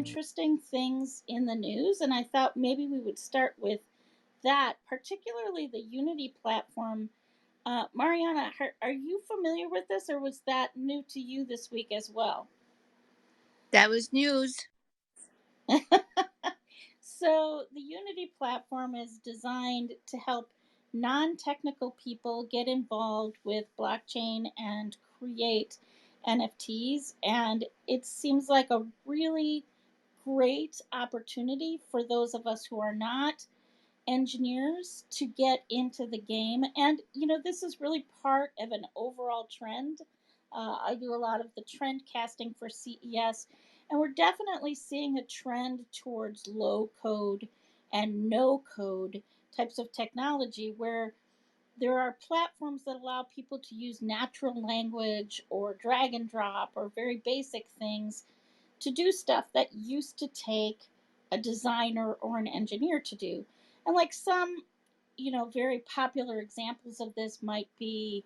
interesting things in the news, and I thought maybe we would start with that, particularly the Unity platform. Mariana, are you familiar with this, or was that new to you this week as well? That was news. So, the Unity platform is designed to help non technical people get involved with blockchain and create NFTs. And it seems like a really great opportunity for those of us who are not engineers to get into the game. And, this is really part of an overall trend. I do a lot of the trend casting for CES, and we're definitely seeing a trend towards low code and no code types of technology where there are platforms that allow people to use natural language or drag and drop or very basic things to do stuff that used to take a designer or an engineer to do. And like some, very popular examples of this might be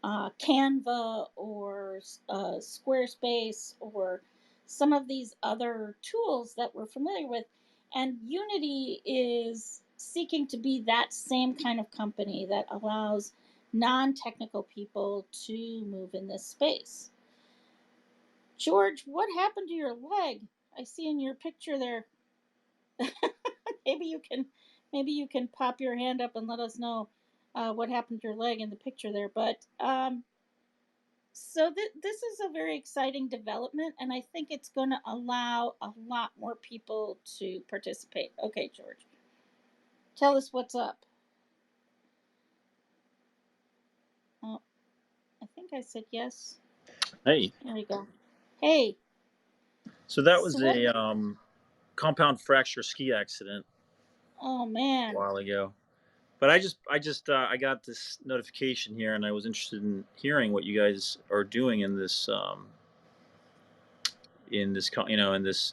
Canva or Squarespace or some of these other tools that we're familiar with. And Unity is seeking to be that same kind of company that allows non technical people to move in this space. George, what happened to your leg? I see in your picture there. maybe you can maybe you can pop your hand up and let us know what happened to your leg in the picture there. But this is a very exciting development, and I think it's going to allow a lot more people to participate. Okay, George, tell us what's up. Oh, I think I said yes. Hey, There we go. Hey, so that so was what? a compound fracture ski accident Oh a man. while ago. But I got this notification here, and I was interested in hearing what you guys are doing in this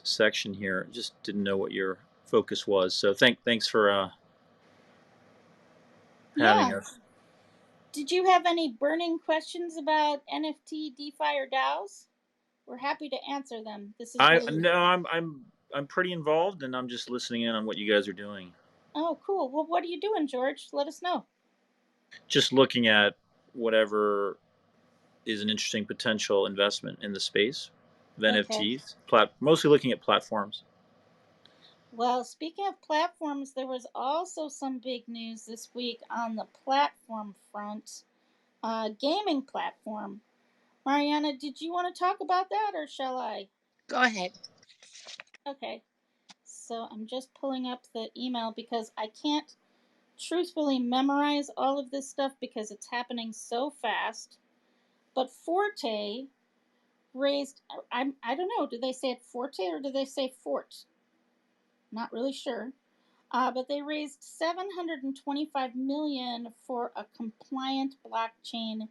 section here. Just didn't know what your focus was. So thanks for having Yeah. us. Did you have any burning questions about NFT, DeFi, or DAOs? We're happy to answer them. This is I really. no, I'm pretty involved, and I'm just listening in on what you guys are doing. Oh, cool. Well, what are you doing, George? Let us know. Just looking at whatever is an interesting potential investment in the space of Okay. NFTs. Mostly looking at platforms. Well, speaking of platforms, there was also some big news this week on the platform front. Gaming platform. Mariana, did you want to talk about that or shall I? Go ahead. Okay. So I'm just pulling up the email because I can't truthfully memorize all of this stuff because it's happening so fast. But Forte raised, I don't know, do they say it Forte or do they say Fort? Not really sure. But they raised 725 million for a compliant blockchain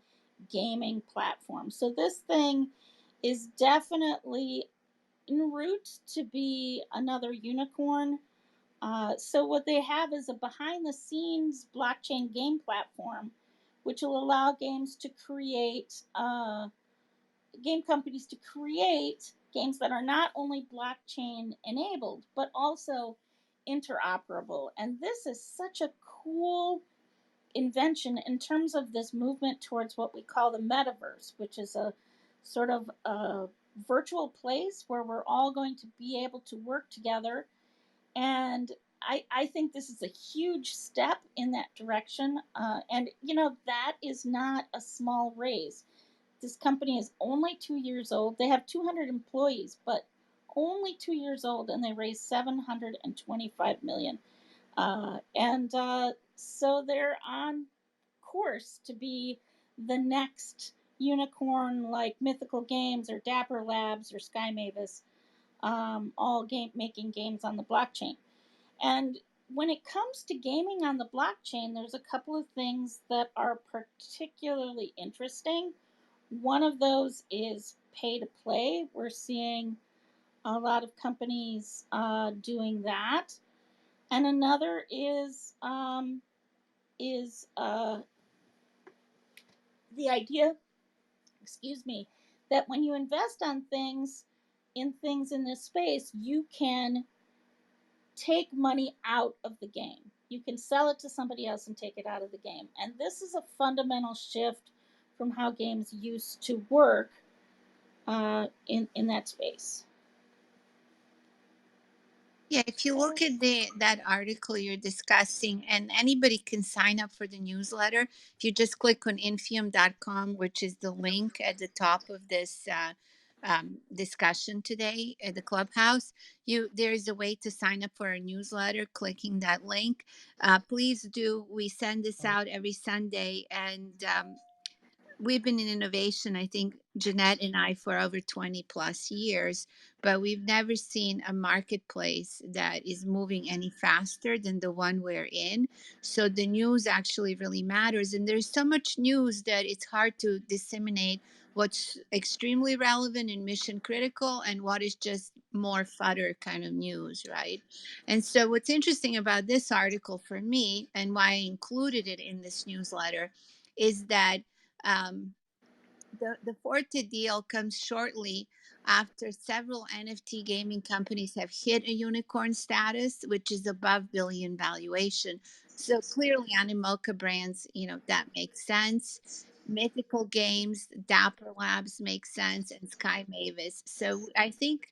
gaming platform. So this thing is definitely en route to be another unicorn. So what they have is a behind the scenes blockchain game platform, which will allow game companies to create games that are not only blockchain enabled but also interoperable. And this is such a cool invention in terms of this movement towards what we call the metaverse, which is a sort of a virtual place where we're all going to be able to work together. And I think this is a huge step in that direction. And, that is not a small raise. This company is only 2 years old. They have 200 employees, but only 2 years old, and they raised 725 million. And so they're on course to be the next unicorn, like Mythical Games or Dapper Labs or Sky Mavis, all making games on the blockchain. And when it comes to gaming on the blockchain, there's a couple of things that are particularly interesting. One of those is pay to play. We're seeing a lot of companies doing that, and another is the idea, excuse me, that when you invest on things, in things in this space, you can take money out of the game. You can sell it to somebody else and take it out of the game. And this is a fundamental shift from how games used to work in that space. Yeah, if you look at the that article you're discussing, and anybody can sign up for the newsletter. If you just click on infiom.com, which is the link at the top of this discussion today at the clubhouse, you there is a way to sign up for a newsletter. Clicking that link, please do. We send this out every Sunday, and we've been in innovation, I think, Jeanette and I, for over 20 plus years, but we've never seen a marketplace that is moving any faster than the one we're in. So the news actually really matters. And there's so much news that it's hard to disseminate what's extremely relevant and mission critical and what is just more fodder kind of news, right? And so what's interesting about this article for me and why I included it in this newsletter is that um, the Forte deal comes shortly after several NFT gaming companies have hit a unicorn status, which is above billion valuation. So clearly, Animoca brands, that makes sense. Mythical Games, Dapper Labs makes sense, and Sky Mavis. So I think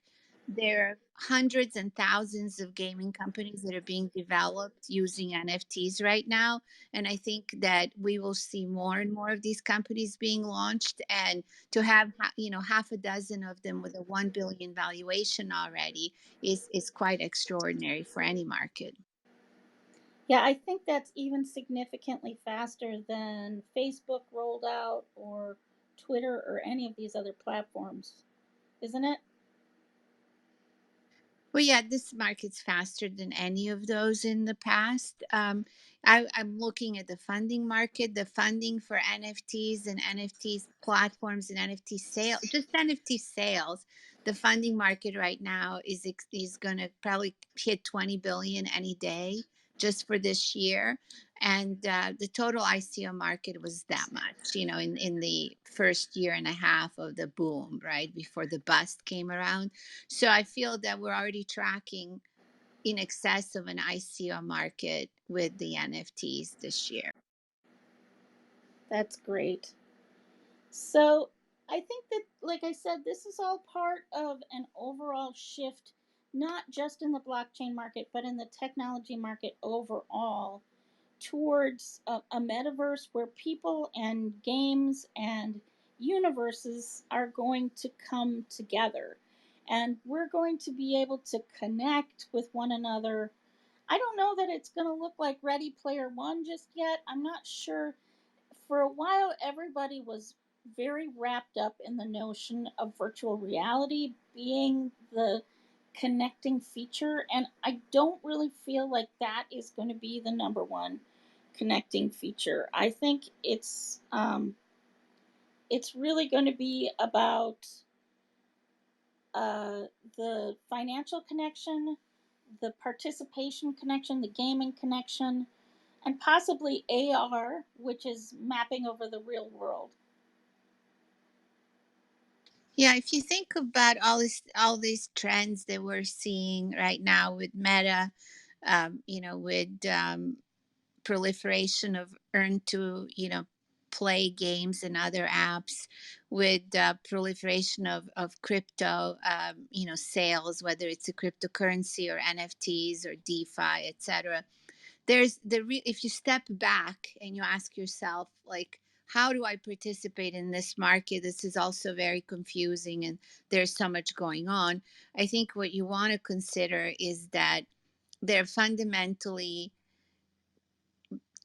there are hundreds and thousands of gaming companies that are being developed using NFTs right now. And I think that we will see more and more of these companies being launched, and to have half a dozen of them with a 1 billion valuation already is quite extraordinary for any market. Yeah, I think that's even significantly faster than Facebook rolled out or Twitter or any of these other platforms, isn't it? Well, yeah, this market's faster than any of those in the past. I'm looking at the funding market, the funding for NFTs and NFTs platforms and NFT sales, just NFT sales. The funding market right now is going to probably hit 20 billion any day just for this year. And the total ICO market was that much, in the first year and a half of the boom, right before the bust came around. So I feel that we're already tracking in excess of an ICO market with the NFTs this year. That's great. So I think that, like I said, this is all part of an overall shift, not just in the blockchain market, but in the technology market overall, towards a metaverse where people and games and universes are going to come together. And we're going to be able to connect with one another. I don't know that it's going to look like Ready Player One just yet. I'm not sure. For a while, everybody was very wrapped up in the notion of virtual reality being the connecting feature, and I don't really feel like that is going to be the number one connecting feature. I think it's really going to be about uh, the financial connection, the participation connection, the gaming connection, and possibly AR, which is mapping over the real world. Yeah, if you think about all these trends that we're seeing right now with Meta, with proliferation of earn to play games and other apps, with proliferation of crypto sales, whether it's a cryptocurrency or NFTs or DeFi, etc. There's if you step back and you ask yourself, like, how do I participate in this market? This is also very confusing and there's so much going on. I think what you want to consider is that there are fundamentally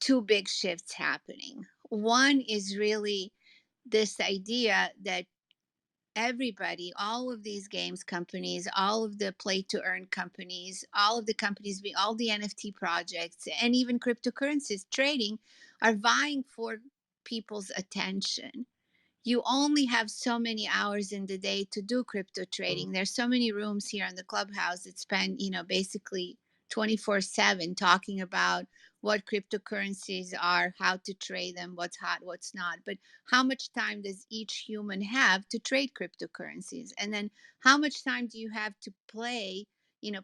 two big shifts happening. One is really this idea that everybody, all of these games companies, all of the play to earn companies, all of the companies, all the NFT projects, and even cryptocurrencies trading are vying for people's attention. You only have so many hours in the day to do crypto trading. There's so many rooms here on the clubhouse that spend, basically 24/7 talking about what cryptocurrencies are, how to trade them, what's hot, what's not. But how much time does each human have to trade cryptocurrencies? And then how much time do you have to play,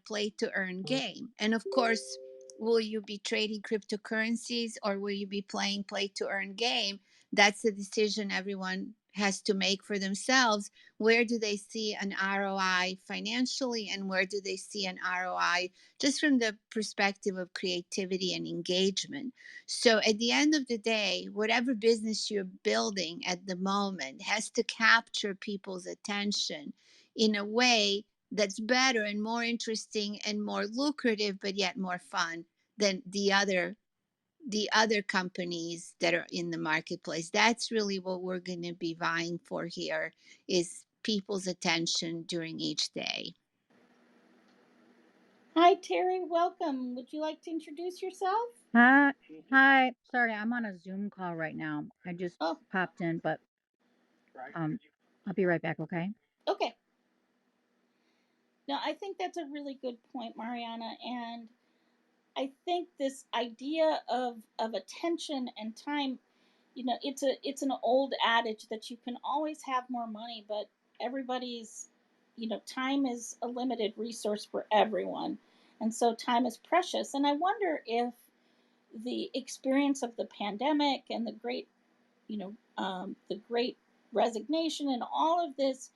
play to earn game? And of course, will you be trading cryptocurrencies or will you be playing play to earn game? That's a decision everyone has to make for themselves. Where do they see an ROI financially, and where do they see an ROI just from the perspective of creativity and engagement? So at the end of the day, whatever business you're building at the moment has to capture people's attention in a way that's better and more interesting and more lucrative, but yet more fun than the other companies that are in the marketplace. That's really what we're going to be vying for here, is people's attention during each day. Hi, Terry. Welcome. Would you like to introduce yourself? Hi, hi. Sorry, I'm on a Zoom call right now. I just Oh, popped in, but I'll be right back, okay? okay. No, I think that's a really good point, Mariana. And I think this idea of attention and time, it's an old adage that you can always have more money, but everybody's, time is a limited resource for everyone. And so time is precious. And I wonder if the experience of the pandemic and the great resignation and all of this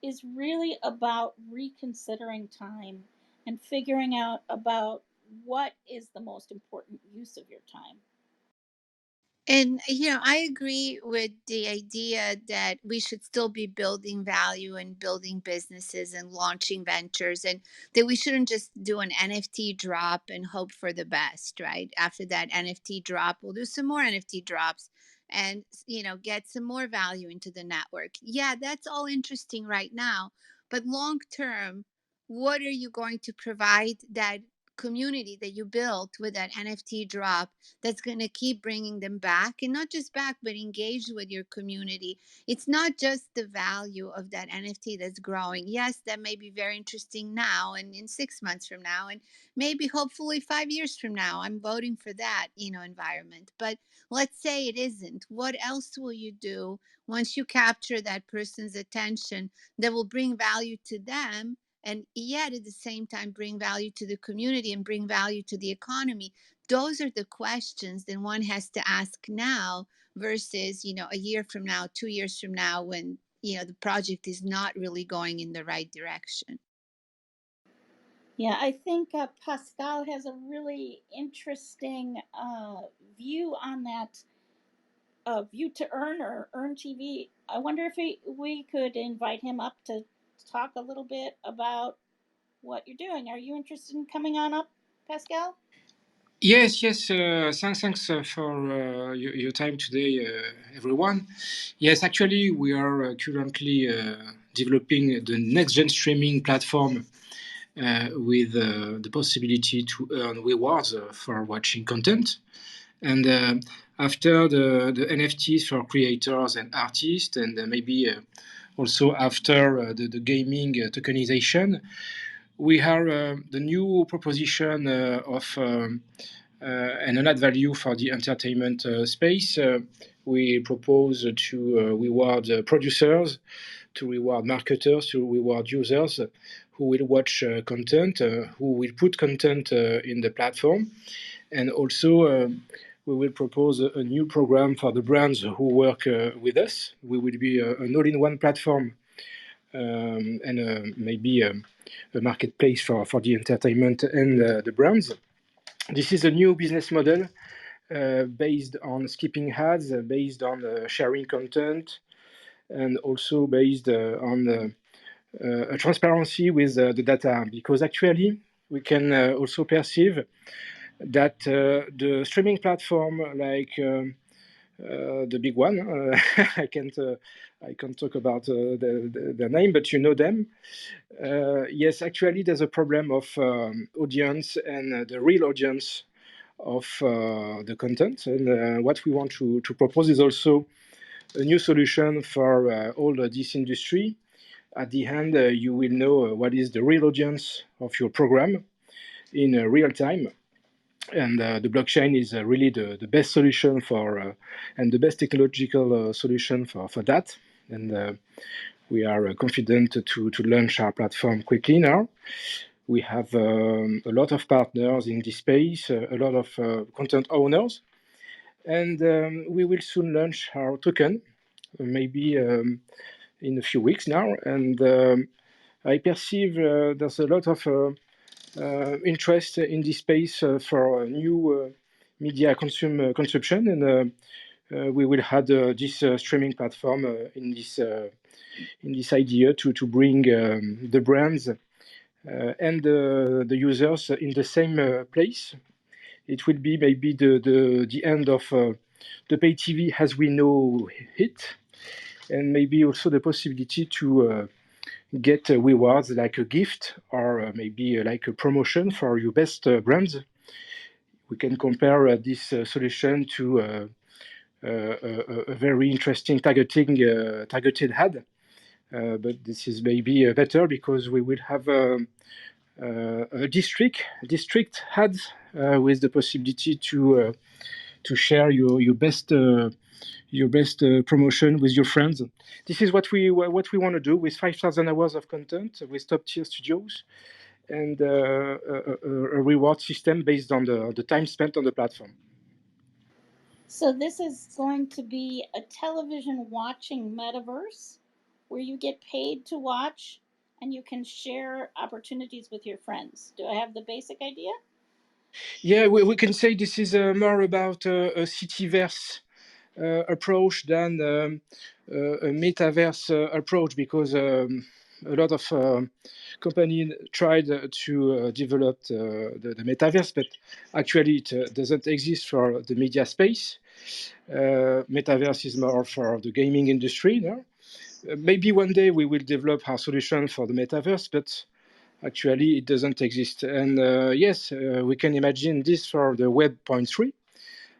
is really about reconsidering time and figuring out about what is the most important use of your time. And, I agree with the idea that we should still be building value and building businesses and launching ventures, and that we shouldn't just do an NFT drop and hope for the best, right? After that NFT drop, we'll do some more NFT drops and, get some more value into the network. Yeah, that's all interesting right now. But long term, what are you going to provide that community that you built with that NFT drop that's going to keep bringing them back, and not just back, but engaged with your community? It's not just the value of that NFT that's growing. Yes, that may be very interesting now and in 6 months from now, and maybe hopefully 5 years from now. I'm voting for that, environment. But let's say it isn't. What else will you do once you capture that person's attention that will bring value to them? And yet at the same time bring value to the community and bring value to the economy. Those are the questions that one has to ask now versus, a year from now, 2 years from now, when, the project is not really going in the right direction. Yeah, I think Pascal has a really interesting view on that, view to earn or earn TV. I wonder if we could invite him up to talk a little bit about what you're doing. Are you interested in coming on up, Pascal? Yes, yes. Thanks for your time today, everyone. Yes, actually, we are currently developing the next-gen streaming platform with the possibility to earn rewards for watching content. And after the NFTs for creators and artists, and maybe also after the gaming tokenization, we have the new proposition of and an add value for the entertainment space. We propose to reward producers, to reward marketers, to reward users who will watch content, who will put content in the platform. And also, we will propose a new program for the brands who work with us. We will be an all-in-one platform and maybe a marketplace for the entertainment and the brands. This is a new business model based on skipping ads, based on sharing content, and also based on a transparency with the data. Because actually, we can also perceive that the streaming platform, like the big one, I can't talk about the name, but you know them. Yes, actually, there's a problem of audience and the real audience of the content. And what we want to propose is also a new solution for all this industry. At the end, you will know what is the real audience of your program. in real time. And the blockchain is really the best solution for and the best technological solution for that. And we are confident to launch our platform quickly now. We have a lot of partners in this space, a lot of content owners, and we will soon launch our token, maybe in a few weeks now. And I perceive there's a lot of interest in this space for new media consumption, and we will have this streaming platform in this idea to bring the brands and the users in the same place. It will be maybe the end of the pay TV as we know it, and maybe also the possibility to get rewards like a gift or maybe like a promotion for your best brands. We can compare this solution to a very interesting targeted ad. But this is maybe better because we will have a district ads with the possibility to share your best promotion with your friends. This is what we want to do with 5,000 hours of content with top tier studios and a reward system based on the time spent on the platform. So this is going to be a television watching metaverse where you get paid to watch and you can share opportunities with your friends. Do I have the basic idea? Yeah, we can say this is more about a cityverse approach than a metaverse approach, because a lot of companies tried to develop the metaverse, but actually it doesn't exist for the media space. Metaverse is more for the gaming industry. No? Maybe one day we will develop our solution for the metaverse, but actually it doesn't exist. And yes, we can imagine this for the Web.3.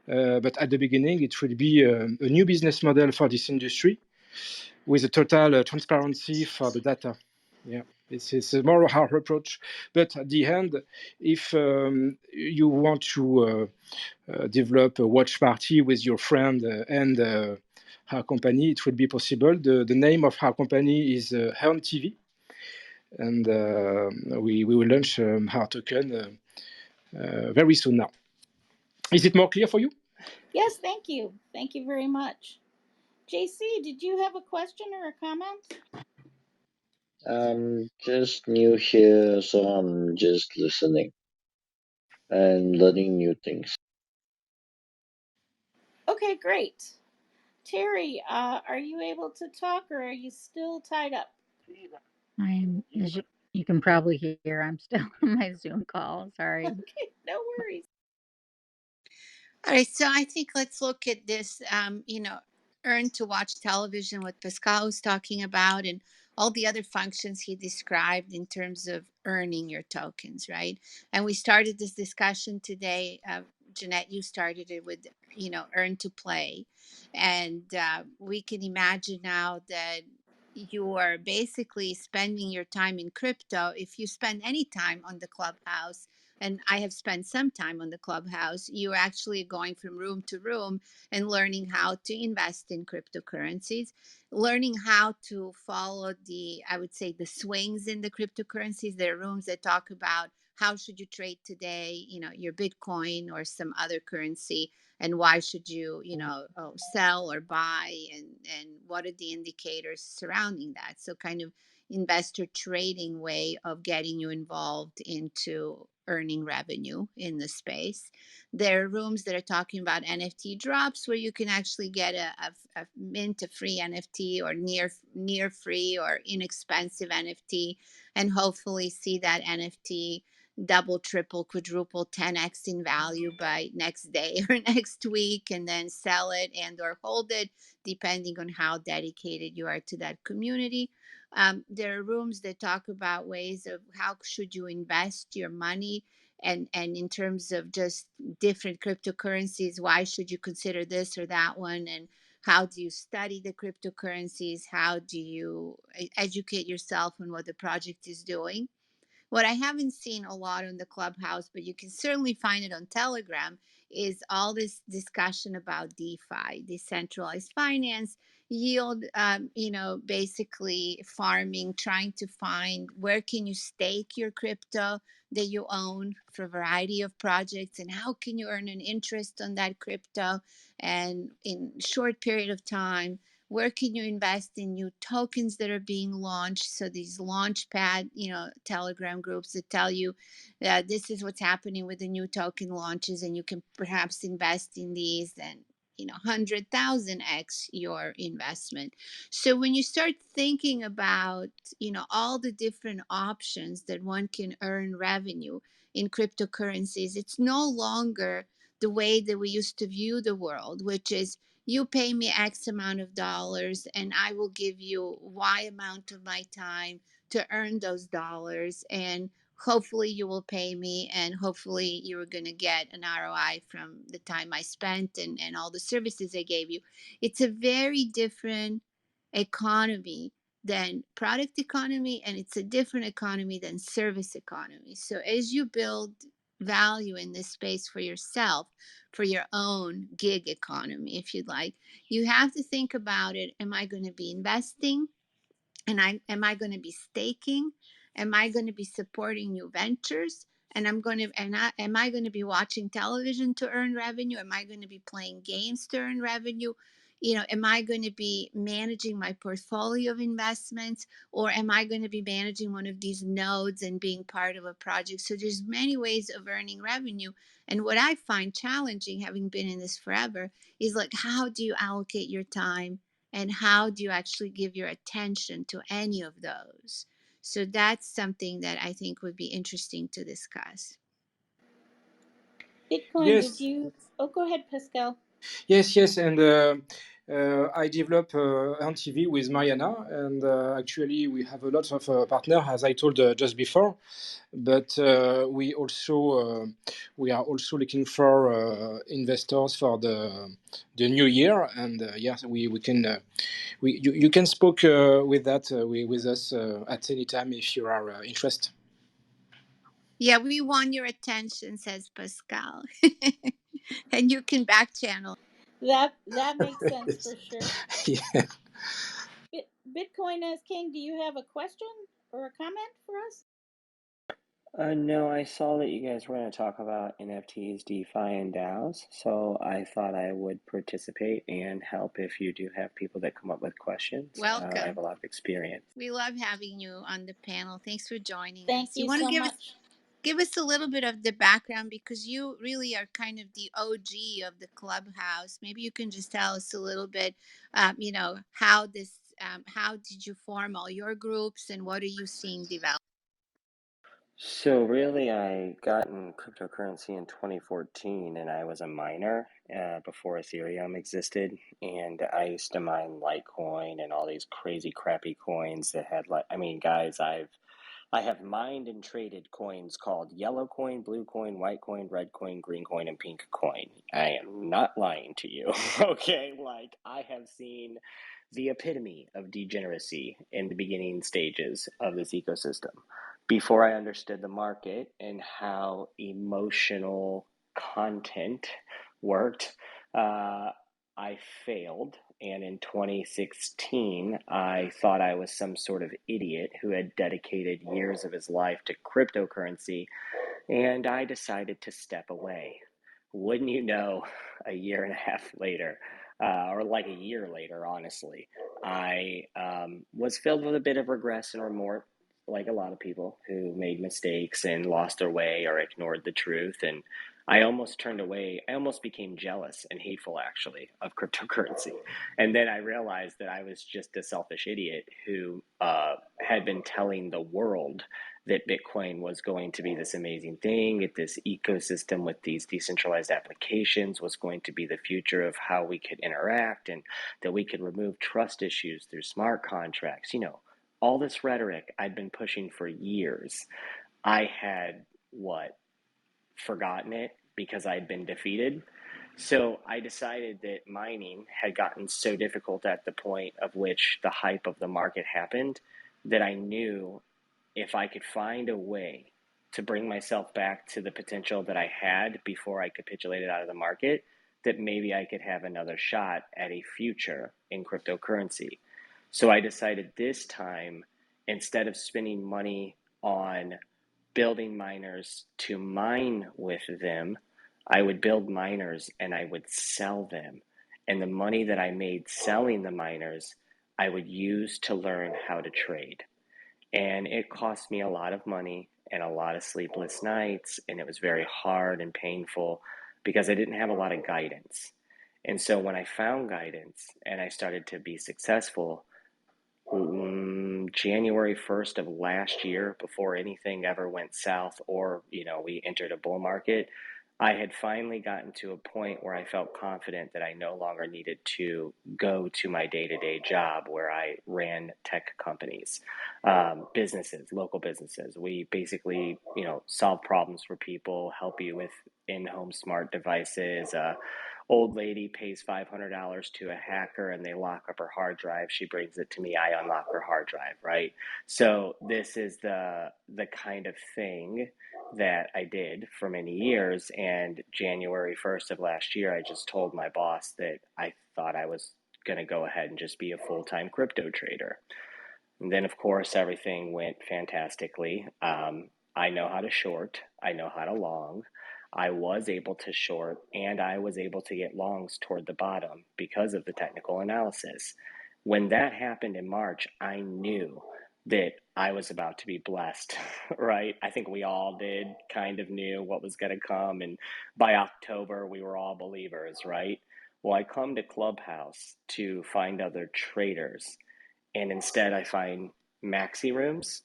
But at the beginning, it will be a new business model for this industry with a total transparency for the data. Yeah, this is a more hard approach. But at the end, if you want to develop a watch party with your friend and our company, it will be possible. The name of our company is Earn TV, and we will launch our token very soon now. Is it more clear for you? Yes, thank you. Thank you very much. JC, did you have a question or a comment? I'm just new here, so I'm just listening and learning new things. Okay, great. Terry, are you able to talk or are you still tied up? As you can probably hear, I'm still on my Zoom call. Sorry. Okay, no worries. All right, so I think let's look at this, earn to watch television, what Pascal was talking about, and all the other functions he described in terms of earning your tokens, right? And we started this discussion today. Jeanette, you started it with, earn to play. And we can imagine now that you are basically spending your time in crypto. If you spend any time on the Clubhouse, and I have spent some time on the Clubhouse, you're actually going from room to room and learning how to invest in cryptocurrencies, learning how to follow I would say, the swings in the cryptocurrencies. There are rooms that talk about how should you trade today, your Bitcoin or some other currency, and why should you, sell or buy, and what are the indicators surrounding that. So kind of investor trading way of getting you involved into earning revenue in the space. There are rooms that are talking about NFT drops where you can actually get a mint, a free NFT, or near free or inexpensive NFT, and hopefully see that NFT double, triple, quadruple, 10x in value by next day or next week, and then sell it and or hold it depending on how dedicated you are to that community. There are rooms that talk about ways of how should you invest your money, and in terms of just different cryptocurrencies, why should you consider this or that one, and how do you study the cryptocurrencies, how do you educate yourself on what the project is doing. What I haven't seen a lot on the Clubhouse, but you can certainly find it on Telegram, is all this discussion about DeFi, decentralized finance, yield, basically farming, trying to find where can you stake your crypto that you own for a variety of projects, and how can you earn an interest on that crypto and in short period of time. Where can you invest in new tokens that are being launched? So these launch pad, Telegram groups that tell you that this is what's happening with the new token launches, and you can perhaps invest in these and 100,000x your investment. So when you start thinking about all the different options that one can earn revenue in cryptocurrencies, it's no longer the way that we used to view the world, which is you pay me X amount of dollars and I will give you Y amount of my time to earn those dollars. And hopefully you will pay me, and hopefully you're going to get an ROI from the time I spent and all the services I gave you. It's a very different economy than product economy, and it's a different economy than service economy. So as you build value in this space for yourself, for your own gig economy, if you'd like, you have to think about it. Am I going to be investing? And am I going to be staking? Am I going to be supporting new ventures? And am I going to be watching television to earn revenue? Am I going to be playing games to earn revenue? Am I going to be managing my portfolio of investments, or am I going to be managing one of these nodes and being part of a project? So there's many ways of earning revenue. And what I find challenging, having been in this forever, is like, how do you allocate your time, and how do you actually give your attention to any of those? So that's something that I think would be interesting to discuss. Bitcoin, did Yes, you? Oh, go ahead, Pascal. yes, and I develop NTV with Mariana, and actually we have a lot of partners, as I told just before. But we are also looking for investors for the new year, and yes, we can you can speak with that with us at any time if you are interested. Yeah, we want your attention, says Pascal. And you can back channel. That makes sense Yes. for sure. Yeah. Bitcoin as King, do you have a question or a comment for us? No, I saw that you guys were going to talk about NFTs, DeFi, and DAOs, so I thought I would participate and help if you do have people that come up with questions. I have Welcome. a lot of experience. We love having you on the panel. Thanks for joining Thank us. You you want to so much. give us a little bit of the background, because you really are kind of the OG of the Clubhouse. Maybe you can just tell us a little bit, how how did you form all your groups, and what are you seeing develop? So really, I got in cryptocurrency in 2014, and I was a miner before Ethereum existed, and I used to mine Litecoin and all these crazy crappy coins that had guys, I have mined and traded coins called yellow coin, blue coin, white coin, red coin, green coin, and pink coin. I am not lying to you. Okay, like I have seen the epitome of degeneracy in the beginning stages of this ecosystem. Before I understood the market and how emotional content worked, I failed. And in 2016, I thought I was some sort of idiot who had dedicated years of his life to cryptocurrency, and I decided to step away. Wouldn't you know, a year and a half later, or like a year later, honestly, I was filled with a bit of regress and remorse, like a lot of people who made mistakes and lost their way or ignored the truth. And I almost turned away. I almost became jealous and hateful, actually, of cryptocurrency. And then I realized that I was just a selfish idiot who had been telling the world that Bitcoin was going to be this amazing thing, that this ecosystem with these decentralized applications was going to be the future of how we could interact, and that we could remove trust issues through smart contracts. All this rhetoric I'd been pushing for years. I had forgotten it because I'd been defeated. So I decided that mining had gotten so difficult at the point of which the hype of the market happened that I knew if I could find a way to bring myself back to the potential that I had before I capitulated out of the market, that maybe I could have another shot at a future in cryptocurrency. So I decided this time, instead of spending money on building miners to mine with them, I would build miners and I would sell them. And the money that I made selling the miners, I would use to learn how to trade. And it cost me a lot of money and a lot of sleepless nights. And it was very hard and painful because I didn't have a lot of guidance. And so when I found guidance and I started to be successful, January 1st of last year, before anything ever went south or, we entered a bull market, I had finally gotten to a point where I felt confident that I no longer needed to go to my day-to-day job where I ran tech companies, businesses, local businesses. We basically, solve problems for people, help you with in-home smart devices. Old lady pays $500 to a hacker and they lock up her hard drive. She brings it to me. I unlock her hard drive, right? So this is the kind of thing that I did for many years. And January 1st of last year, I just told my boss that I thought I was going to go ahead and just be a full-time crypto trader. And then, of course, everything went fantastically. I know how to short. I know how to long. I was able to short and I was able to get longs toward the bottom because of the technical analysis. When that happened in March, I knew that I was about to be blessed, right? I think we all did, kind of knew what was going to come. And by October, we were all believers, right? Well, I come to ClubHouse to find other traders. And instead, I find maxi rooms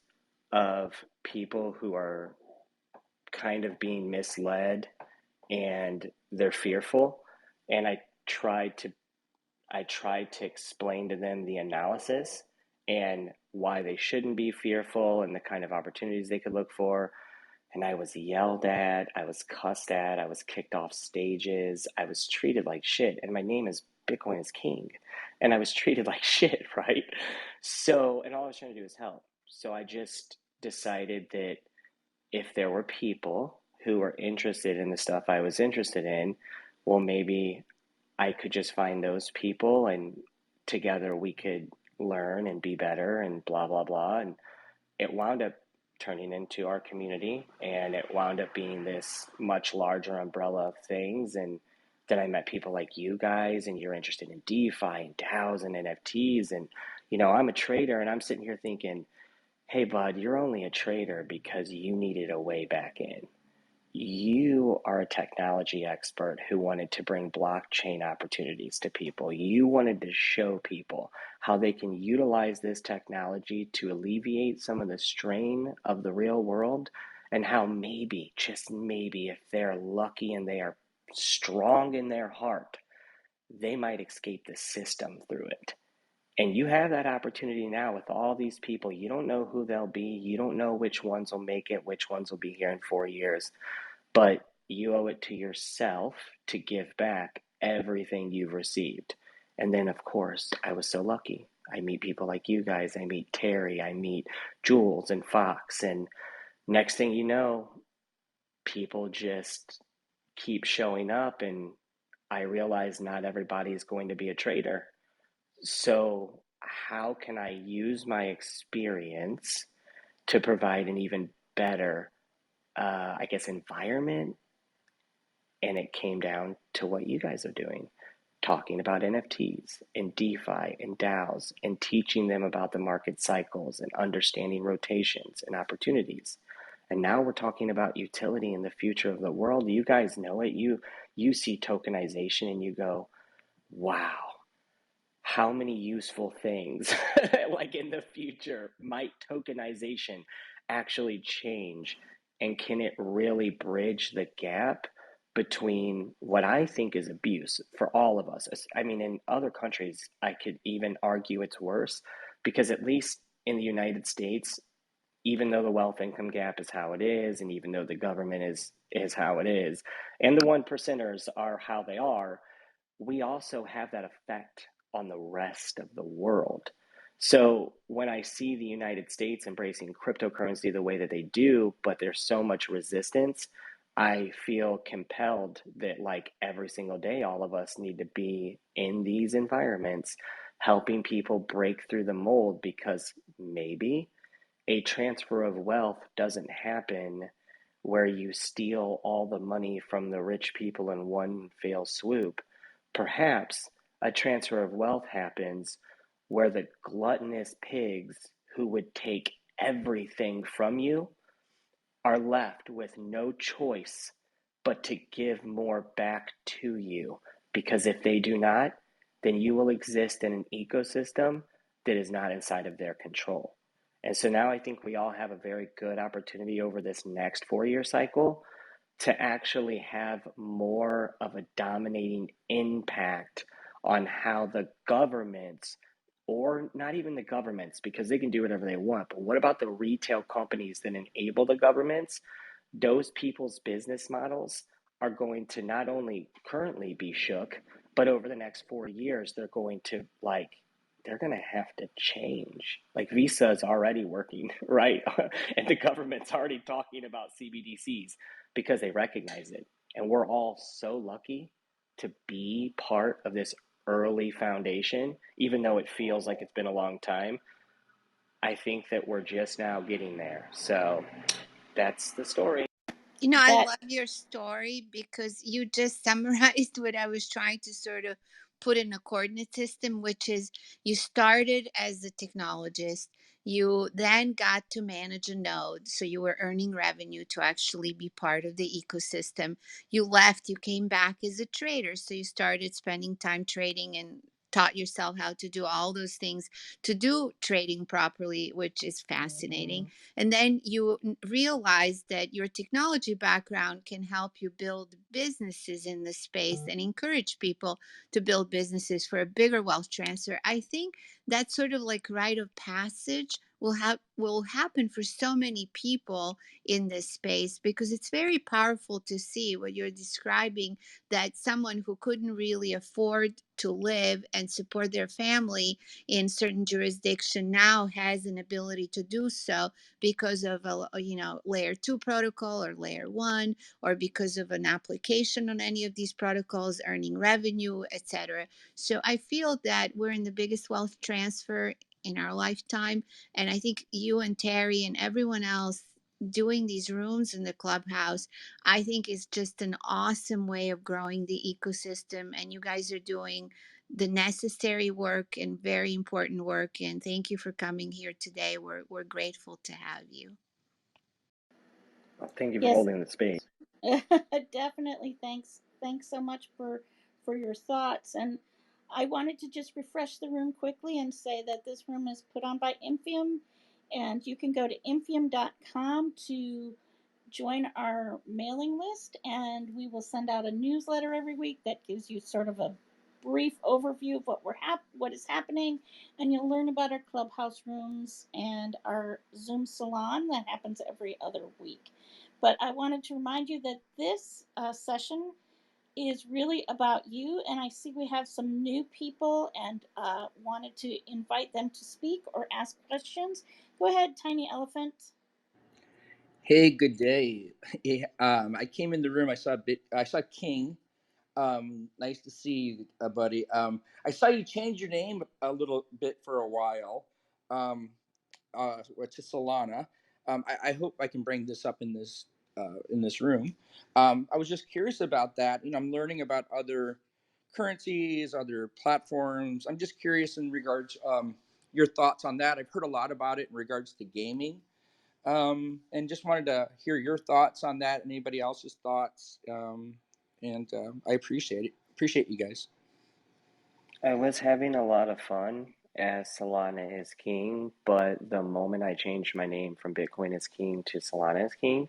of people who are kind of being misled and they're fearful. And I tried to explain to them the analysis and why they shouldn't be fearful and the kind of opportunities they could look for. And I was yelled at, I was cussed at, I was kicked off stages, I was treated like shit. And my name is Bitcoin is King. And I was treated like shit, right? So, and all I was trying to do was help. So I just decided that if there were people who were interested in the stuff I was interested in, well, maybe I could just find those people and together we could learn and be better and blah, blah, blah. And it wound up turning into our community and it wound up being this much larger umbrella of things. And then I met people like you guys and you're interested in DeFi and DAOs and NFTs. And, I'm a trader and I'm sitting here thinking, hey, bud, you're only a trader because you needed a way back in. You are a technology expert who wanted to bring blockchain opportunities to people. You wanted to show people how they can utilize this technology to alleviate some of the strain of the real world, and how maybe, just maybe, if they're lucky and they are strong in their heart, they might escape the system through it. And you have that opportunity now with all these people. You don't know who they'll be. You don't know which ones will make it, which ones will be here in 4 years. But you owe it to yourself to give back everything you've received. And then, of course, I was so lucky. I meet people like you guys. I meet Terry. I meet Jules and Fox. And next thing you know, people just keep showing up. And I realize not everybody is going to be a trader. So how can I use my experience to provide an even better, environment? And it came down to what you guys are doing, talking about NFTs and DeFi and DAOs and teaching them about the market cycles and understanding rotations and opportunities. And now we're talking about utility in the future of the world. You guys know it. You see tokenization and you go, wow, how many useful things like in the future might tokenization actually change, and can it really bridge the gap between what I think is abuse for all of us? I mean, in other countries I could even argue it's worse, because at least in the United States, even though the wealth income gap is how it is, and even though the government is how it is, and the one percenters are how they are, we also have that effect on the rest of the world. So when I see the United States embracing cryptocurrency the way that they do, but there's so much resistance, I feel compelled that like every single day, all of us need to be in these environments, helping people break through the mold, because maybe a transfer of wealth doesn't happen where you steal all the money from the rich people in one fell swoop. Perhaps a transfer of wealth happens where the gluttonous pigs who would take everything from you are left with no choice but to give more back to you. Because if they do not, then you will exist in an ecosystem that is not inside of their control. And so now I think we all have a very good opportunity over this next 4-year cycle to actually have more of a dominating impact on how the governments, or not even the governments, because they can do whatever they want, but what about the retail companies that enable the governments? Those people's business models are going to not only currently be shook, but over the next 4 years, they're going to have to change. Like Visa is already working, right? And the government's already talking about CBDCs because they recognize it. And we're all so lucky to be part of this early foundation, even though it feels like it's been a long time. I think that we're just now getting there. So that's the story. You know, I That love your story because you just summarized what I was trying to sort of put in a coordinate system, which is you started as a technologist. You then got to manage a node. So you were earning revenue to actually be part of the ecosystem. You left, you came back as a trader. So you started spending time trading and taught yourself how to do all those things to do trading properly, which is fascinating. And then you realize that your technology background can help you build businesses in the space and encourage people to build businesses for a bigger wealth transfer. I think that sort of like rite of passage will happen for so many people in this space, because it's very powerful to see what you're describing, that someone who couldn't really afford to live and support their family in certain jurisdiction now has an ability to do so because of a layer 2 protocol or layer 1, or because of an application on any of these protocols earning revenue, etc. So I feel that we're in the biggest wealth transfer in our lifetime, and I think you and Terry and everyone else doing these rooms in the clubhouse, I think is just an awesome way of growing the ecosystem, and you guys are doing the necessary work and very important work. And thank you for coming here today. We're grateful to have you. Thank you for yes, holding the space. definitely. Thanks so much for your thoughts. And I wanted to just refresh the room quickly and say that this room is put on by Infiom, and you can go to infiom.com to join our mailing list, and we will send out a newsletter every week that gives you sort of a brief overview of what is happening, and you'll learn about our clubhouse rooms and our Zoom salon that happens every other week. But I wanted to remind you that this session is really about you, and I see we have some new people, and wanted to invite them to speak or ask questions. Go ahead, Tiny Elephant. Hey, good day. Yeah, I came in the room. I saw King. Nice to see you, buddy. I saw you change your name a little bit for a while, um, to Solana. I hope I can bring this up in this room. I was just curious about that. I'm learning about other currencies, other platforms. I'm just curious in regards your thoughts on that. I've heard a lot about it in regards to gaming, and just wanted to hear your thoughts on that and anybody else's thoughts. And I appreciate it. Appreciate you guys. I was having a lot of fun as Solana is King, but the moment I changed my name from Bitcoin is King to Solana is King,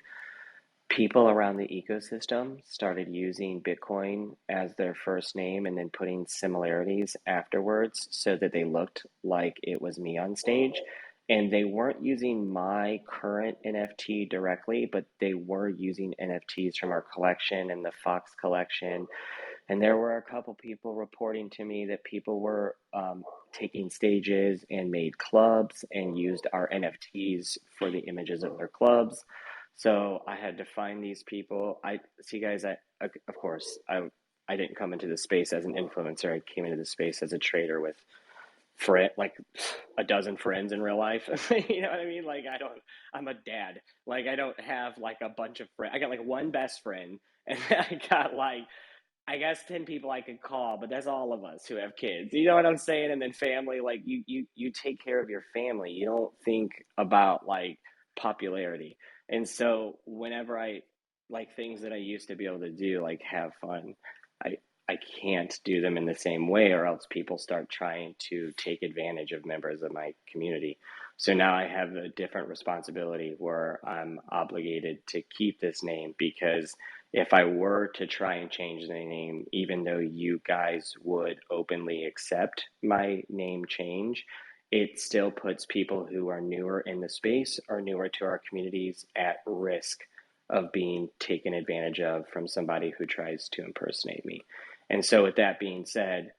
people around the ecosystem started using Bitcoin as their first name and then putting similarities afterwards so that they looked like it was me on stage. And they weren't using my current NFT directly, but they were using NFTs from our collection and the Fox collection And there were a couple people reporting to me that people were taking stages and made clubs and used our NFTs for the images of their clubs. So I had to find these people. I see, guys. Of course, I didn't come into the space as an influencer. I came into the space as a trader with like a dozen friends in real life. You know what I mean? Like I'm a dad. Like I don't have like a bunch of friends. I got like one best friend, and I got like I guess 10 people I could call, but that's all of us who have kids. You know what I'm saying? And then family, like you take care of your family. You don't think about like popularity. And so whenever I like things that I used to be able to do, like have fun, I I can't do them in the same way, or else people start trying to take advantage of members of my community. So now I have a different responsibility where I'm obligated to keep this name, because if I were to try and change the name, even though you guys would openly accept my name change, it still puts people who are newer in the space or newer to our communities at risk of being taken advantage of from somebody who tries to impersonate me. And so, with that being said,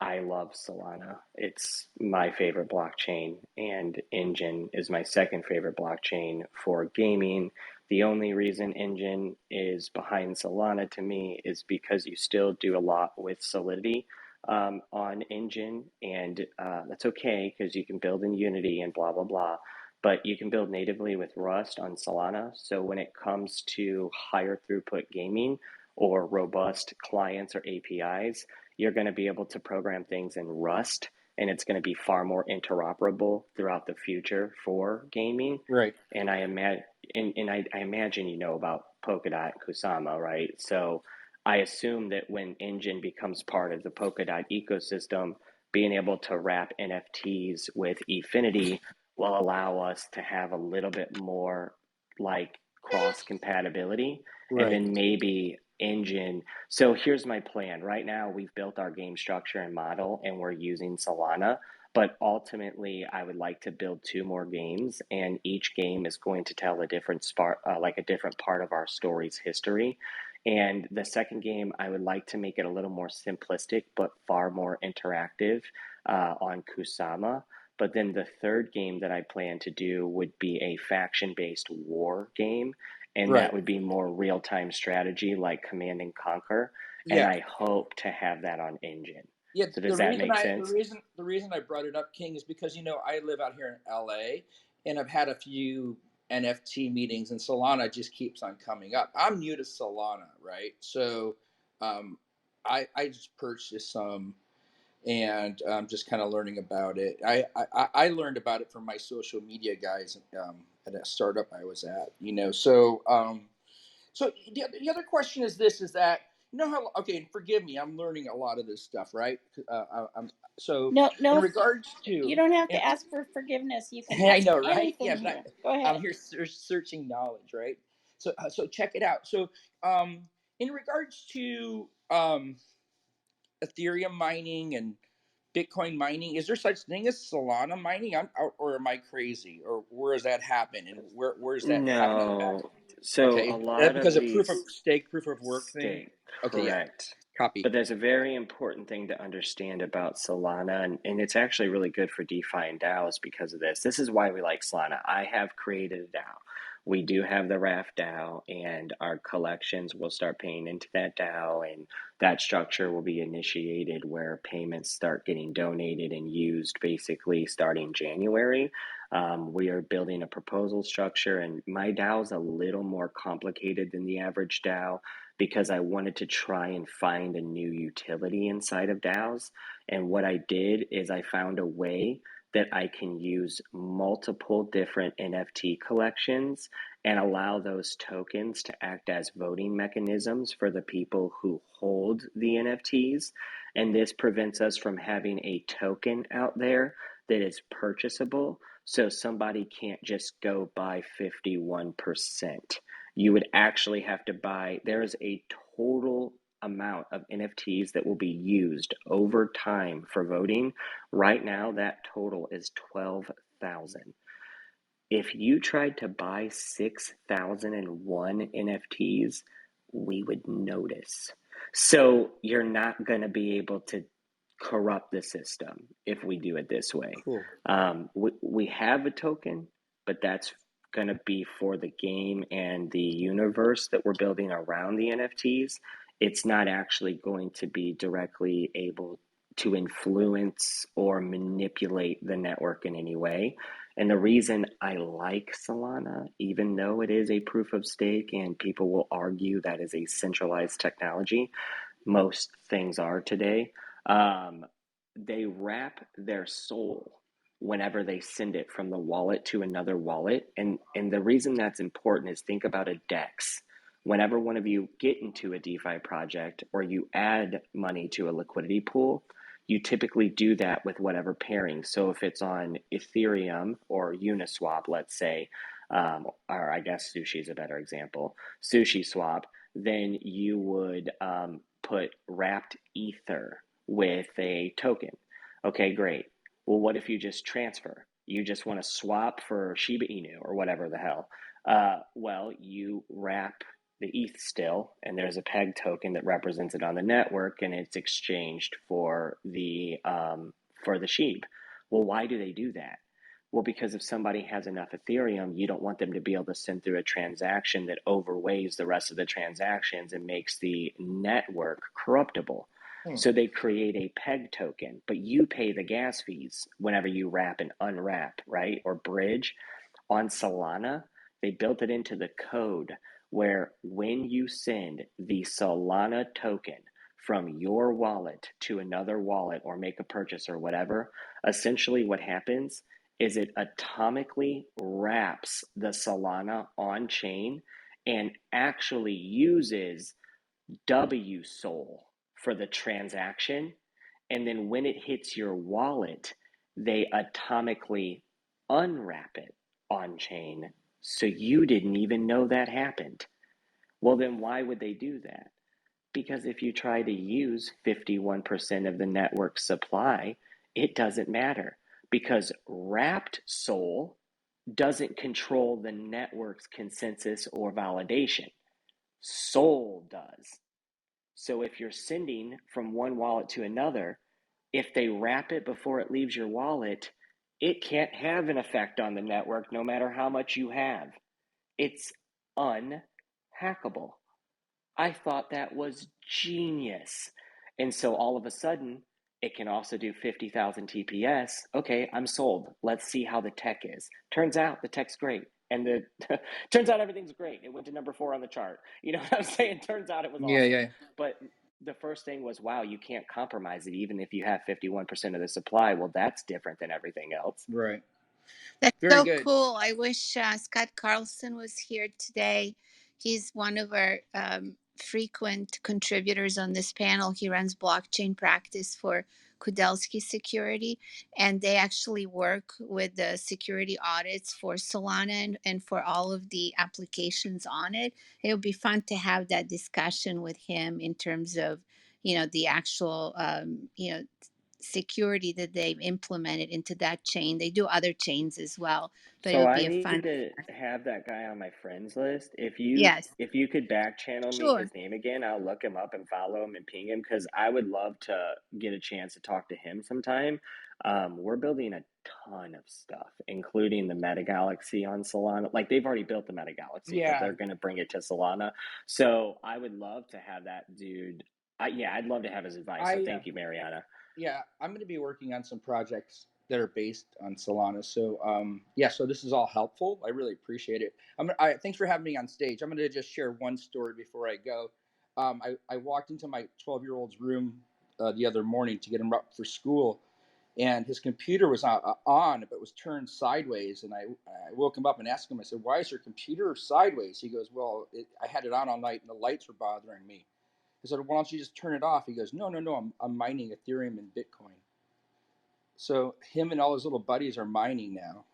I love Solana. It's my favorite blockchain, and Engine is my second favorite blockchain for gaming. The only reason Engine is behind Solana to me is because you still do a lot with Solidity on Engine, and that's okay because you can build in Unity and blah, blah, blah. But you can build natively with Rust on Solana. So when it comes to higher throughput gaming or robust clients or APIs, you're going to be able to program things in Rust, and it's going to be far more interoperable throughout the future for gaming. Right. And I imagine you know about Polkadot and Kusama, right? So I assume that when Engine becomes part of the Polkadot ecosystem, being able to wrap NFTs with Efinity will allow us to have a little bit more like cross compatibility, and Right. then maybe Engine. So here's my plan. Right now, we've built our game structure and model, and we're using Solana. But ultimately, I would like to build two more games, and each game is going to tell a different like a different part of our story's history. And the second game, I would like to make it a little more simplistic, but far more interactive on Kusama. But then the third game that I plan to do would be a faction-based war game, and Right. that would be more real-time strategy like Command and Conquer. And Yeah. I hope to have that on Engine. Yeah. So does that make sense? The reason I brought it up, King, is because I live out here in LA, and I've had a few NFT meetings, and Solana just keeps on coming up. I'm new to Solana, right? So, I just purchased some, and I'm just kind of learning about it. I learned about it from my social media guys at a startup I was at. So the other question is this: is that how? Okay, forgive me, I'm learning a lot of this stuff, right? So No, in no, regards you to, don't have and to ask for forgiveness. You can I ask know, right? anything Yeah, here. Go I'm ahead. here searching knowledge, right? So check it out. So um, in regards to Ethereum mining and Bitcoin mining, is there such thing as Solana mining? Or am I crazy? Or where does that happen? And where does that happen at? No. So Okay, a is that lot because of of proof of these stake, proof of work thing? stay Okay, yeah, correct. copy. But there's a very important thing to understand about Solana, and it's actually really good for DeFi and DAOs because of this. This is why we like Solana. I have created a DAO. We do have the Raft DAO, and our collections will start paying into that DAO, and that structure will be initiated where payments start getting donated and used basically starting January. We are building a proposal structure, and my DAO is a little more complicated than the average DAO because I wanted to try and find a new utility inside of DAOs. And what I did is I found a way that I can use multiple different NFT collections and allow those tokens to act as voting mechanisms for the people who hold the NFTs. And this prevents us from having a token out there that is purchasable. So somebody can't just go buy 51%. You would actually have to buy, there is a total amount of NFTs that will be used over time for voting. Right now, that total is 12,000. If you tried to buy 6,001 NFTs, we would notice. So you're not going to be able to corrupt the system if we do it this way. Cool. We have a token, but that's going to be for the game and the universe that we're building around the NFTs. It's not actually going to be directly able to influence or manipulate the network in any way. And the reason I like Solana, even though it is a proof of stake and people will argue that is a centralized technology, most things are today, they wrap their soul whenever they send it from the wallet to another wallet. And the reason that's important is think about a DEX. Whenever one of you get into a DeFi project or you add money to a liquidity pool, you typically do that with whatever pairing. So if it's on Ethereum or Uniswap, let's say, or I guess Sushi is a better example, Sushi Swap, then you would put wrapped ether with a token. Okay, great. Well, what if you just transfer? You just want to swap for Shiba Inu or whatever the hell. Well, you wrap the ETH still, and there's a peg token that represents it on the network, and it's exchanged for the SHIB. Well, why do they do that? Well, because if somebody has enough Ethereum, you don't want them to be able to send through a transaction that overweighs the rest of the transactions and makes the network corruptible. So they create a peg token, but you pay the gas fees whenever you wrap and unwrap, right? Or bridge. On Solana, they built it into the code where when you send the Solana token from your wallet to another wallet or make a purchase or whatever, essentially what happens is it atomically wraps the Solana on chain and actually uses WSOL for the transaction. And then when it hits your wallet, they atomically unwrap it on chain. So you didn't even know that happened. Well, then why would they do that? Because if you try to use 51% of the network supply, it doesn't matter because wrapped SOL doesn't control the network's consensus or validation. SOL does. So if you're sending from one wallet to another, if they wrap it before it leaves your wallet, it can't have an effect on the network no matter how much you have. It's unhackable. I thought that was genius. And so all of a sudden, it can also do 50,000 TPS. Okay, I'm sold. Let's see how the tech is. Turns out the tech's great. And turns out everything's great. It went to number 4 on the chart. You know what I'm saying? Turns out it was awesome. Yeah. But the first thing was, wow, you can't compromise it even if you have 51% of the supply. Well, that's different than everything else. Right. That's Very so good. cool. I wish Scott Carlson was here today. He's one of our frequent contributors on this panel. He runs blockchain practice for Kudelski Security, and they actually work with the security audits for Solana and for all of the applications on it. It would be fun to have that discussion with him in terms of, the actual, security that they've implemented into that chain. They do other chains as well, but it So would I be a need fun. to have that guy on my friends list. Yes, If you could back channel me sure. his name again, I'll look him up and follow him and ping him because I would love to get a chance to talk to him sometime. We're building a ton of stuff, including the Meta Galaxy on Solana. Like they've already built the Meta Galaxy, but Yeah. they're going to bring it to Solana. So I would love to have that dude. I'd love to have his advice. So thank you, Mariana. Yeah, I'm going to be working on some projects that are based on Solana. So, so this is all helpful. I really appreciate it. Thanks for having me on stage. I'm going to just share one story before I go. I walked into my 12-year-old's room the other morning to get him up for school, and his computer was on, but was turned sideways. And I woke him up and asked him, I said, "Why is your computer sideways?" He goes, "Well, I had it on all night, and the lights were bothering me." I said, "Why don't you just turn it off?" He goes, No, I'm mining Ethereum and Bitcoin. So him and all his little buddies are mining now.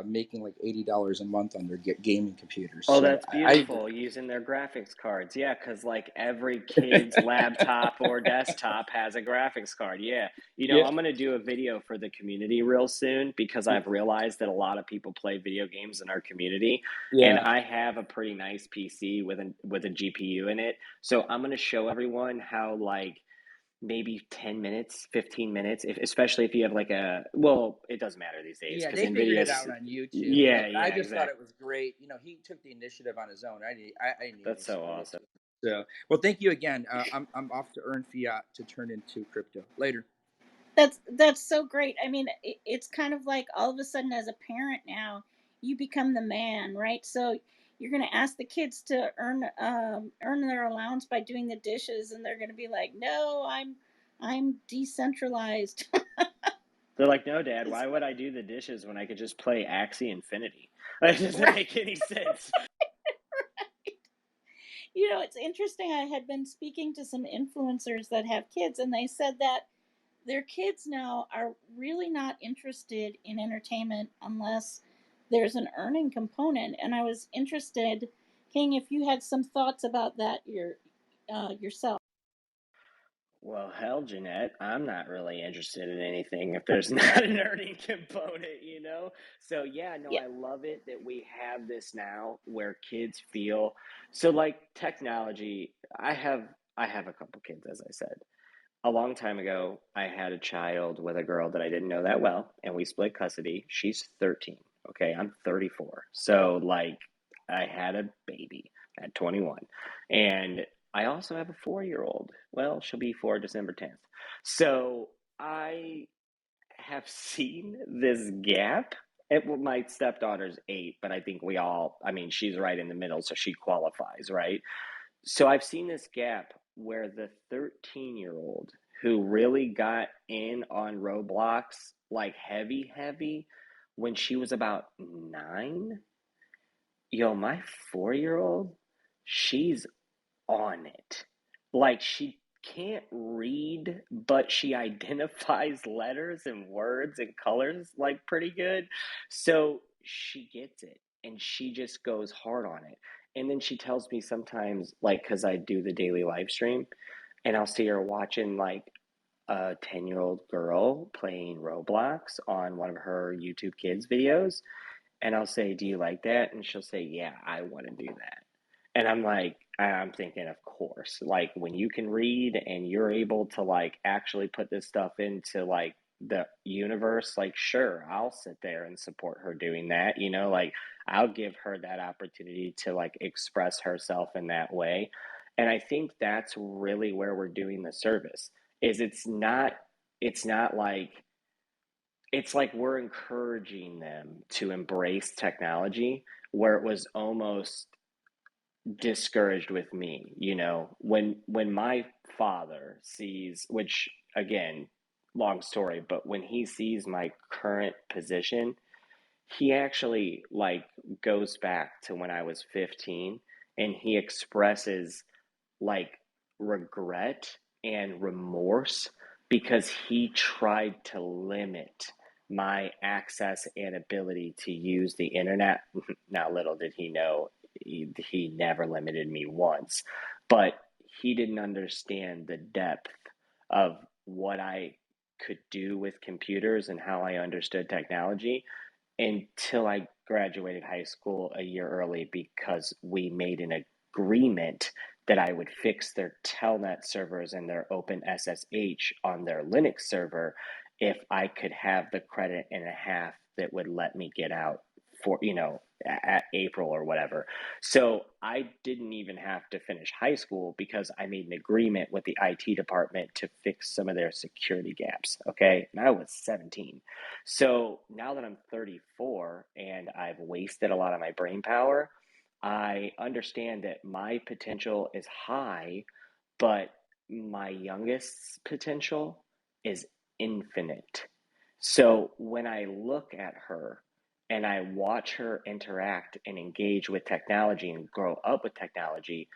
making like $80 a month on their gaming computers. Oh, So that's I agree. beautiful, using their graphics cards. Yeah, because like every kid's laptop or desktop has a graphics card. Yeah. Yeah, I'm going to do a video for the community real soon because I've realized that a lot of people play video games in our community. And yeah. I have a pretty nice PC with a GPU in it. So I'm going to show everyone how like maybe 10 minutes, 15 minutes, especially if you have like well, it doesn't matter these days Yeah, because they figured it NVIDIA's, out on YouTube, yeah, but I yeah, just thought exactly. it was great. He took the initiative on his own. I didn't need any That's so support. awesome. So, well, thank you again. I'm off to earn fiat to turn into crypto later. That's so great. I mean, it's kind of like all of a sudden as a parent now, you become the man, right? So you're going to ask the kids to earn their allowance by doing the dishes, and they're going to be like, "No, I'm decentralized." They're like, no, Dad, why would I do the dishes when I could just play Axie Infinity? It doesn't Right. make any sense. It's interesting. I had been speaking to some influencers that have kids, and they said that their kids now are really not interested in entertainment unless there's an earning component. And I was interested, King, if you had some thoughts about that yourself. Well, hell, Jeanette, I'm not really interested in anything if there's not an earning component. So, yeah, no, Yeah. I love it that we have this now where kids feel so like technology. I have a couple kids, as I said. A long time ago, I had a child with a girl that I didn't know that well, and we split custody. She's 13. Okay, I'm 34. So, like, I had a baby at 21. And I also have a 4-year-old. Well, she'll be 4 December 10th. So, I have seen this gap. My stepdaughter's 8, but I think I mean, she's right in the middle, so she qualifies, right? So I've seen this gap where the 13-year-old who really got in on Roblox like heavy, heavy when she was about 9, my 4-year-old, she's on it. Like she can't read, but she identifies letters and words and colors like pretty good. So she gets it and she just goes hard on it. And then she tells me sometimes, like, because I do the daily live stream, and I'll see her watching like a 10-year-old girl playing Roblox on one of her YouTube Kids videos. And I'll say, "Do you like that?" And she'll say, "Yeah, I want to do that." And I'm thinking, of course, like when you can read and you're able to like actually put this stuff into like the universe, like, sure, I'll sit there and support her doing that, like I'll give her that opportunity to like express herself in that way. And I think that's really where we're doing the service is it's not like it's like we're encouraging them to embrace technology where it was almost discouraged with me, when my father sees, which again, long story, but when he sees my current position, he actually like goes back to when I was 15 and he expresses like regret and remorse because he tried to limit my access and ability to use the internet. Now, little did he know, he never limited me once, but he didn't understand the depth of what I could do with computers and how I understood technology until I graduated high school a year early because we made an agreement that I would fix their telnet servers and their open SSH on their Linux server if I could have the credit and a half that would let me get out for, at April or whatever. So I didn't even have to finish high school because I made an agreement with the IT department to fix some of their security gaps. Okay. And I was 17. So now that I'm 34 and I've wasted a lot of my brain power, I understand that my potential is high, but my youngest's potential is infinite. So when I look at her and I watch her interact and engage with technology and grow up with technology,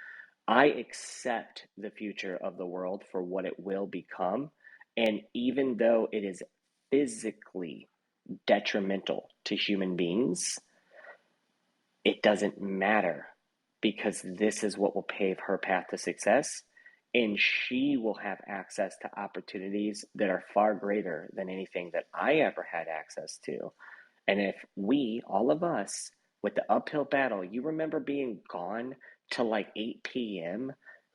I accept the future of the world for what it will become. And even though it is physically detrimental to human beings, it doesn't matter, because this is what will pave her path to success. And she will have access to opportunities that are far greater than anything that I ever had access to. And if we, all of us, with the uphill battle, you remember being gone till like 8 p.m.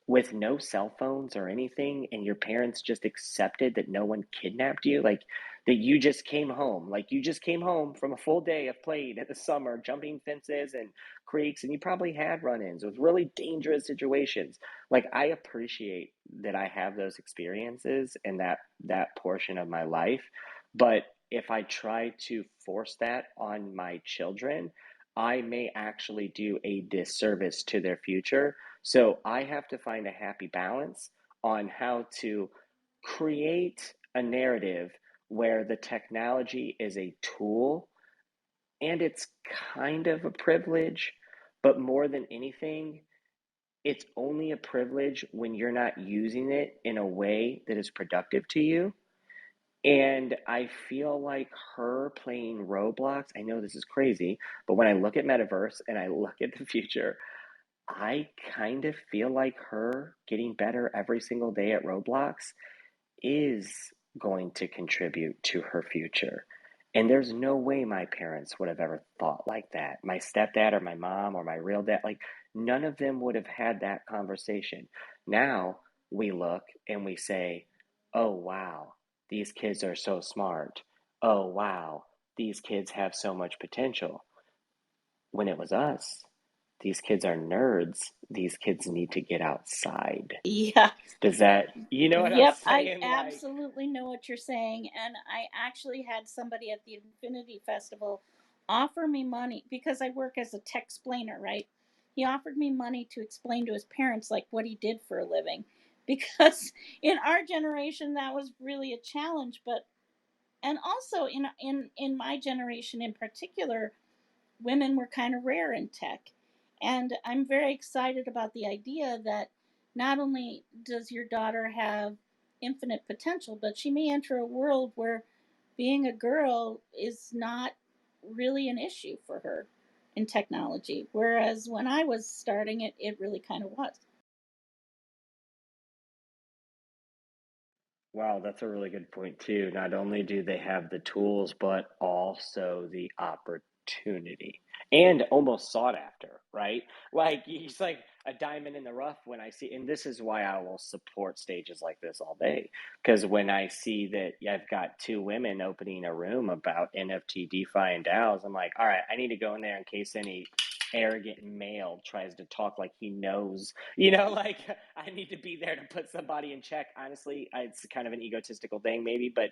with no cell phones or anything, and your parents just accepted that no one kidnapped you, like that you just came home, like you just came home from a full day of playing at the summer, jumping fences and creeks, and you probably had run-ins with really dangerous situations. Like, I appreciate that I have those experiences and that portion of my life, but if I try to force that on my children, I may actually do a disservice to their future. So I have to find a happy balance on how to create a narrative where the technology is a tool and it's kind of a privilege, but more than anything, it's only a privilege when you're not using it in a way that is productive to you. And I feel like her playing Roblox, I know this is crazy, but when I look at Metaverse and I look at the future, I kind of feel like her getting better every single day at Roblox is going to contribute to her future. And there's no way my parents would have ever thought like that. My stepdad or my mom or my real dad, like none of them would have had that conversation. Now we look and we say, oh, wow, these kids are so smart. Oh, wow, these kids have so much potential. When it was us, these kids are nerds. These kids need to get outside. Yeah. Does that, you know what I'm Yep, I saying? Like, absolutely know what you're saying. And I actually had somebody at the Infinity Festival offer me money because I work as a tech explainer, right? He offered me money to explain to his parents like what he did for a living. Because in our generation that was really a challenge, but and also in my generation in particular, women were kind of rare in tech. And I'm very excited about the idea that not only does your daughter have infinite potential, but she may enter a world where being a girl is not really an issue for her in technology. Whereas when I was starting it, it really kind of was. wow, that's a really good point too. Not only do they have the tools, but also the opportunity, and almost sought after, right? Like he's like a diamond in the rough when I see, and this is why I will support stages like this all day. Because when I see that I've got two women opening a room about NFT, DeFi, and DAOs, I'm like, all right, I need to go in there in case any arrogant male tries to talk like he knows, like I need to be there to put somebody in check. Honestly, it's kind of an egotistical thing maybe, but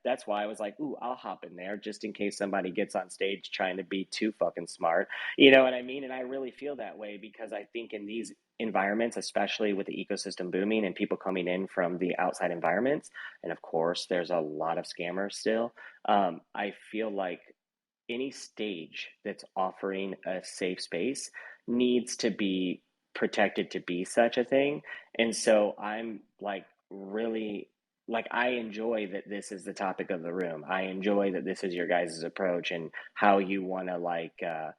that's why I was like, ooh, I'll hop in there just in case somebody gets on stage trying to be too fucking smart. You know what I mean? And I really feel that way because I think in these environments, especially with the ecosystem booming and people coming in from the outside environments, and of course there's a lot of scammers still, I feel like any stage that's offering a safe space needs to be protected to be such a thing. And so I'm like really like I enjoy that this is the topic of the room. I enjoy that this is your guys' approach and how you want to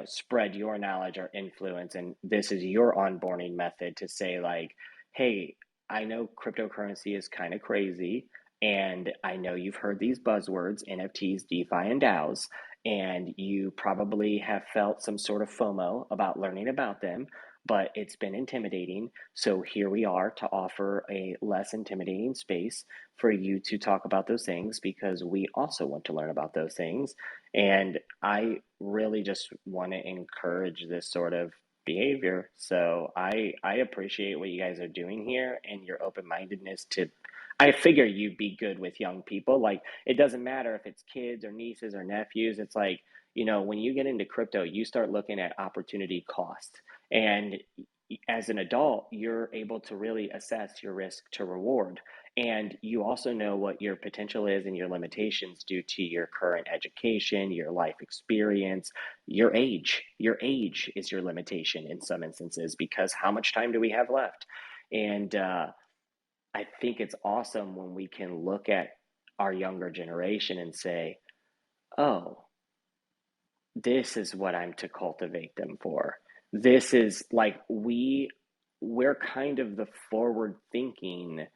spread your knowledge or influence, and this is your onboarding method to say like, hey, I know cryptocurrency is kind of crazy, and I know you've heard these buzzwords, NFTs, DeFi, and DAOs, and you probably have felt some sort of FOMO about learning about them, but it's been intimidating. So here we are to offer a less intimidating space for you to talk about those things because we also want to learn about those things. And I really just want to encourage this sort of behavior. So I appreciate what you guys are doing here and your open-mindedness to, I figure you'd be good with young people. Like, it doesn't matter if it's kids or nieces or nephews. It's like, when you get into crypto, you start looking at opportunity cost. And as an adult, you're able to really assess your risk to reward. And you also know what your potential is and your limitations due to your current education, your life experience, your age. Your age is your limitation in some instances because how much time do we have left? And I think it's awesome when we can look at our younger generation and say, oh, this is what I'm to cultivate them for. This is like we're kind of the forward thinking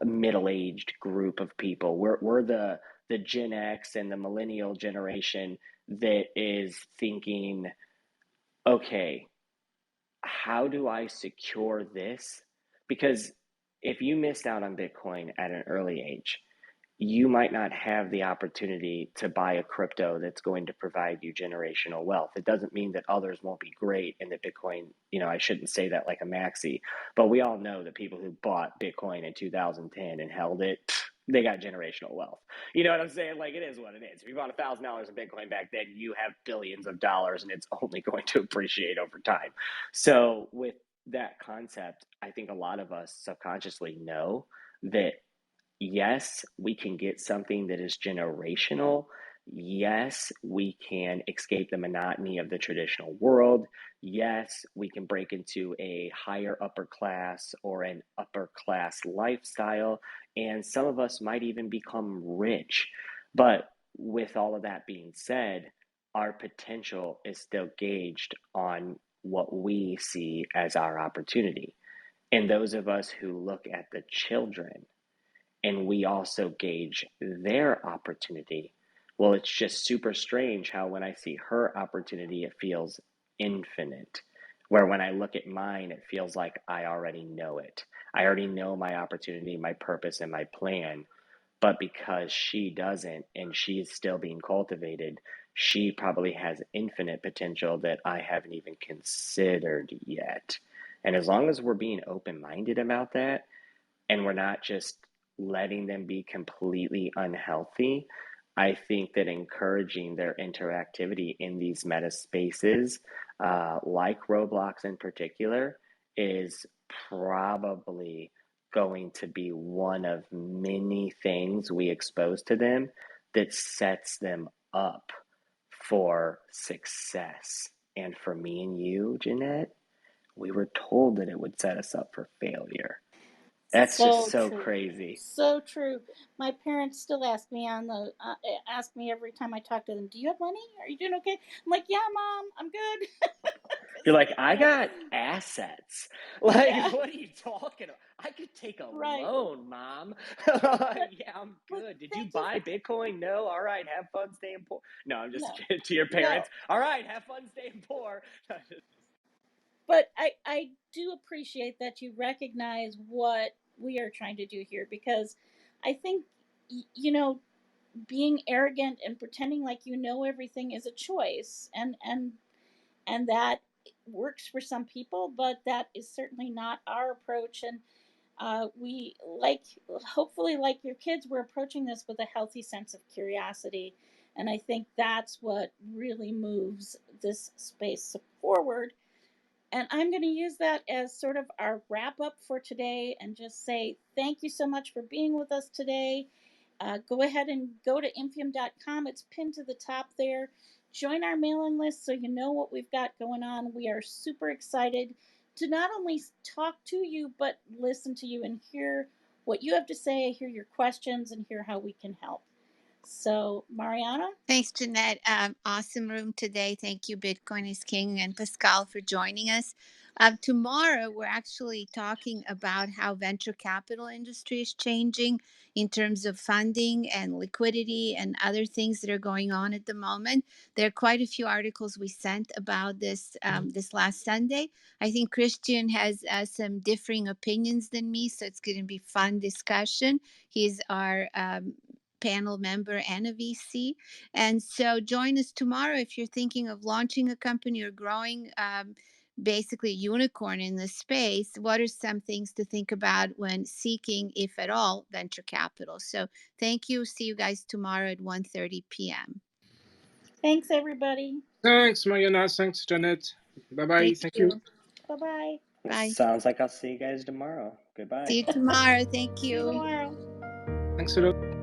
middle-aged group of people. We're the Gen X and the millennial generation that is thinking, okay, how do I secure this? Because if you missed out on Bitcoin at an early age, you might not have the opportunity to buy a crypto that's going to provide you generational wealth. It doesn't mean that others won't be great and that Bitcoin, I shouldn't say that like a maxi, but we all know that people who bought Bitcoin in 2010 and held it, they got generational wealth. You know what I'm saying? Like, it is what it is. If you bought $1,000 in Bitcoin back then, you have billions of dollars and it's only going to appreciate over time. So with that concept, I think a lot of us subconsciously know that yes, we can get something that is generational. Yes, we can escape the monotony of the traditional world. Yes, we can break into a higher upper class or an upper class lifestyle. And some of us might even become rich. But with all of that being said, our potential is still gauged on what we see as our opportunity. And those of us who look at the children and we also gauge their opportunity. Well, it's just super strange how when I see her opportunity, it feels infinite. Where when I look at mine, it feels like I already know it. I already know my opportunity, my purpose, and my plan. But because she doesn't and she's still being cultivated, she probably has infinite potential that I haven't even considered yet. And as long as we're being open minded about that, and we're not just letting them be completely unhealthy, I think that encouraging their interactivity in these meta spaces, like Roblox in particular, is probably going to be one of many things we expose to them that sets them up for success. And for me and you, Jeanette, we were told that it would set us up for failure. That's just So so true. crazy. So true. My parents still ask me every time I talk to them, "Do you have money? Are you doing okay?" I'm like, "Yeah, Mom, I'm good." You're Because like, I got assets. Like, yeah, what are you talking about? I could take a right. loan, Mom. But Yeah, I'm but good. Did you thank you. buy Bitcoin? No. All right, have fun staying poor. No, I'm just No, kidding. To your no. parents. All right, have fun staying poor. But I do appreciate that you recognize what we are trying to do here, because I think being arrogant and pretending like you know everything is a choice, and that works for some people, but that is certainly not our approach. And we like, hopefully, like your kids, we're approaching this with a healthy sense of curiosity, and I think that's what really moves this space forward. And I'm going to use that as sort of our wrap up for today and just say thank you so much for being with us today. Go ahead and go to Infiom.com. It's pinned to the top there. Join our mailing list so you know what we've got going on. We are super excited to not only talk to you, but listen to you and hear what you have to say, hear your questions, and hear how we can help. So, Mariana? Thanks, Jeanette. Awesome room today. Thank you, Bitcoin is King and Pascal, for joining us. Tomorrow, we're actually talking about how venture capital industry is changing in terms of funding and liquidity and other things that are going on at the moment. There are quite a few articles we sent about this this last Sunday. I think Christian has some differing opinions than me, so it's going to be fun discussion. He's our panel member and a VC. And so join us tomorrow if you're thinking of launching a company or growing basically a unicorn in this space. What are some things to think about when seeking, if at all, venture capital? So thank you. See you guys tomorrow at 1:30 p.m. Thanks, everybody. Thanks, Mariana. Thanks, Janet. Bye bye. Thank Thank you. you. Bye bye. Bye. Sounds like I'll see you guys tomorrow. See Goodbye. you tomorrow. Thank See you you. tomorrow. Thanks a lot.